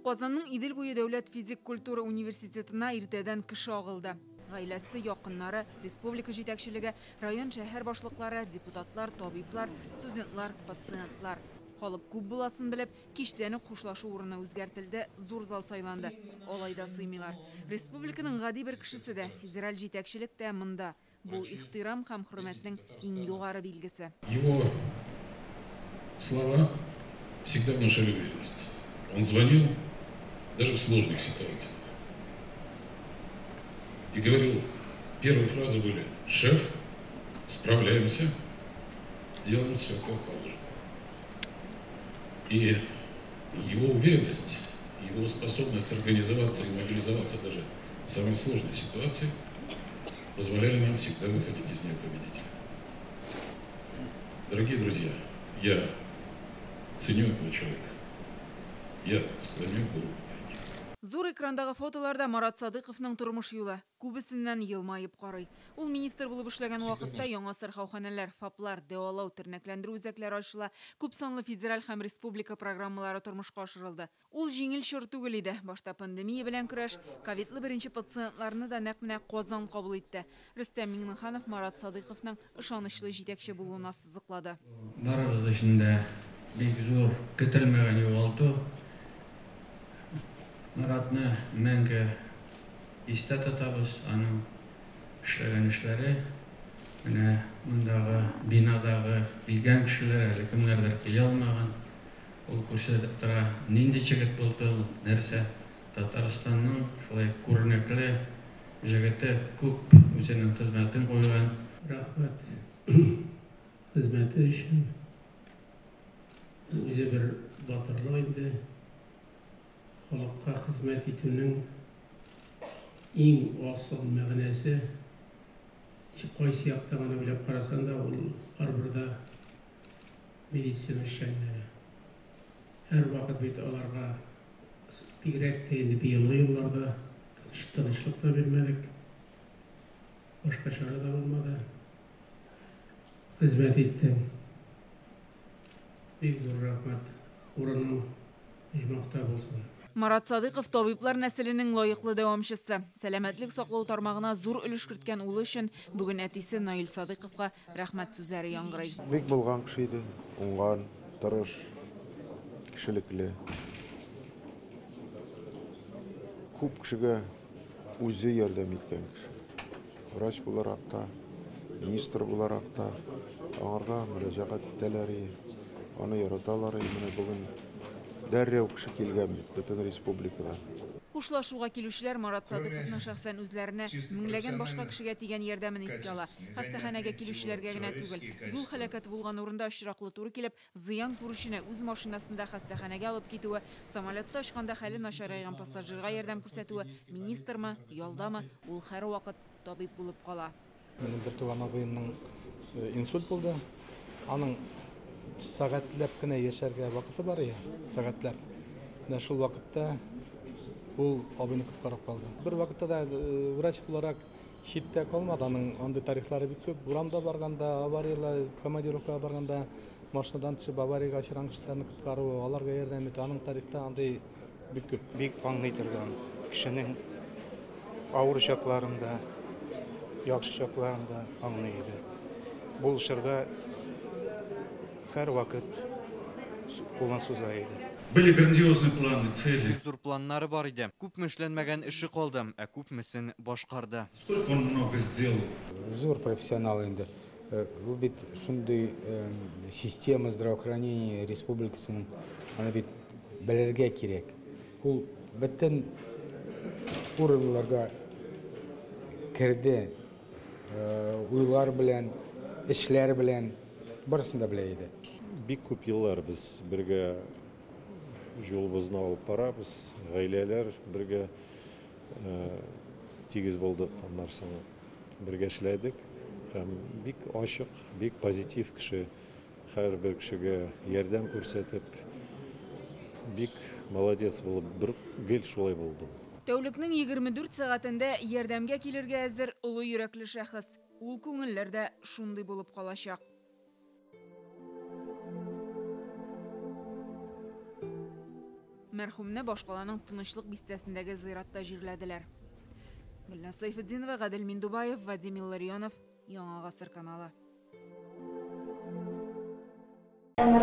Qozonning Idil-Buyi Davlat fizik kultura universitetine irteden kişi ağıldı. Gailesi, yakınları, respublika yetakchiligi, rayon şehir başlıkları, deputatlar, tabiplar, studentlar, patsientlar. Halk көп bulasın bilip, kişteni kuşlaşı uğruna özgertildi, zor zal saylandı. Olayda sıymılar. Respublikanın gadi bir kişisi de, federal yetakchilik de mında. Bu ihtiram ham hürmetinin en yukarı bilgisi. Его слова всегда внушали уверенность. Он звонил даже в сложных ситуациях. И говорил, первые фразы были: «Шеф, справляемся, делаем все как положено». И его уверенность, его способность организоваться и мобилизоваться даже в самой сложной ситуации позволяли нам всегда выходить из нее победителем. Дорогие друзья, я ценю этого человека. Я склоню голову. Зур экрандағы фотоларда Марат Садықовның тұрмыш юлы күбісінен йылмайып қарый. Ул министр булып эшләгән вакытта яңа сырхауханәләр, фаплар, дәвалау, тернәкләндерү үзәкләре ачыла, күп санлы федераль һәм республика программалары тормышка ашырылды. Ул җиңел чор түгел иде. Башта пандемия белән көрәш, ковидлы беренче пациентларны да нәкъ менә Казан кабул итте. Рөстәм Миңнеханов Марат Садыковның ышанычлы җитәкче булуына сызыклады. Барыбыз эчендә бик зур көтелмәгән югалту. Маратны мәңге истә тотабыз, аның эшләгән эшләре, менә мондагы бинадагы килгән кешеләр әле кемнәрдер килә алмаган. Ул күрсәтеп тора, нинди җегет булды ул, нәрсә Татарстанның шулай күренекле җегете, күп үзенең хезмәтен куйган. Рәхмәт хезмәте өчен. Үзе бер батырлык инде. Халыкка хезмәт итүнең иң асыл мәгънәсе, кайсы якта гына уйлап карасаң да, ул һәрбердә медицина эшчәнләре. Һәр вакыт бит аларга бигрәк тә инде быелгы елларда тынычлык та бирмәдек. Башка чара да булмады. Хезмәт иттең. Бик зур рәхмәт. Урының җимакта булсын. Марат Садыков табиблар нәселенең лаеклы дәвамчысы. Сәламәтлек саклау тармагына зур өлеш керткән улы өчен бүген әтисе Наил Садыковка рәхмәт сүзләре яңгырый. Бик булган кеше иде, уңган, тырыш, кешелекле. Күп кешегә үзе ярдәм иткән кеше. Врач буларак та, министр буларак та аңарга мөрәҗәгать итәләр, аны яраталар, менә бүген дәррәү кеше килгән бит бөтен республикада. Хушлашуга килүчеләр Марат Садыковның шәхсән үзләренә меңләгән башка кешегә тигән ярдәмен искә ала. Хастаханәгә килүчеләргә генә түгел, юл һәлакәте булган урында очраклы туры килеп, зыян күрүченә үз машинасында хастаханәгә алып китүе, самолетта очканда хәле начарайган пассажирга ярдәм күрсәтүе, министрмы, ялдамы, ул һәр вакыт табиб булып кала. Минем бер туган абыемның инсульт булды. Аның сәгатьләп кенә яшәргә вакыты бар иде, сәгатьләп. Менә шул вакытта ул абыйны коткарып калды. Бер вакытта да врач буларак читтә калмады, аның андый тарихлары бик күп. Урамда барганда, авариялар, командировкага барганда, машинадан төшеп аварияга очраган кешеләрне коткару, аларга ярдәм итү, аның тарихта андый бик күп. Бик аңлый торган кешенең авыр чакларында, яхшы чакларында аңлый иде. Булышырга һәр вакыт кулын суза иде. Были грандиозные планы, цели. Зур планнары бар иде. Күпме эшләнмәгән эше калды, ә күпмесен башкарды. Сколько он много сделал. Зур профессионал инде. Бу бит шундый система здравоохранения республикасының аны бит белергә кирәк. Ул бөтен урыннарга керде. Уйлар белән, эшләр белән барысын да белә иде. Бик күп еллар без бергә жолыбызны алып барабыз, гаиләләр бергә тигез булдык, аннан соң бергә эшләдек. Һәм бик ачык, бик позитив кеше, һәрбер кешегә ярдәм күрсәтеп, бик молодец булып, бер гел шулай булды. Тәүлекнең 24 сәгатендә ярдәмгә килергә әзер улы йөрәкле шәхес. Ул күңелләрдә шундый булып калачак. Мәрхүмне Башкаланың Тынычлык бистәсендәге зыяратта җирләделәр. Гөлназ Сайфетдинова, Гадел Миндубаев, Вадим Илларионов, Яңа Гасыр каналы.